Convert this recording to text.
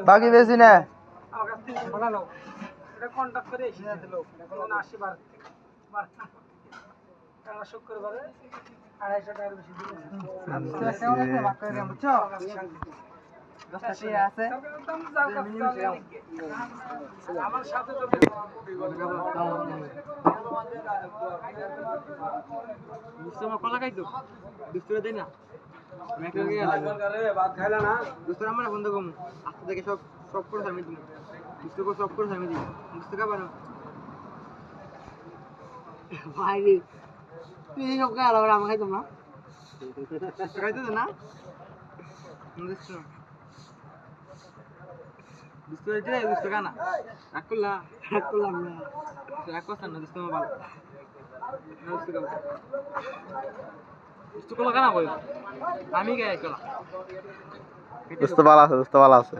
বাকি বেশি না শুক্রবারে 250 টাকার বেশি আছে আমার সাথে কলা খাইতো দুপুরে দেয় না ভাত খাইলা না দুপুরে আমার বন্ধ কম আস্তে থেকে সব করে আমি দিই দুপুরে সব করে আমি দিই বুঝতে পারো ভাই তুই সব খাই আলাদা আমি খাইতাম না খাইতো না বুঝছো বুঝতে পারছি বুঝতে কানা রাগ করলাম না রাগ করছেন না বুঝতে ভালো বুঝতে কলা কানা বল আমি গায়ে কলা বুঝতে ভালো আছে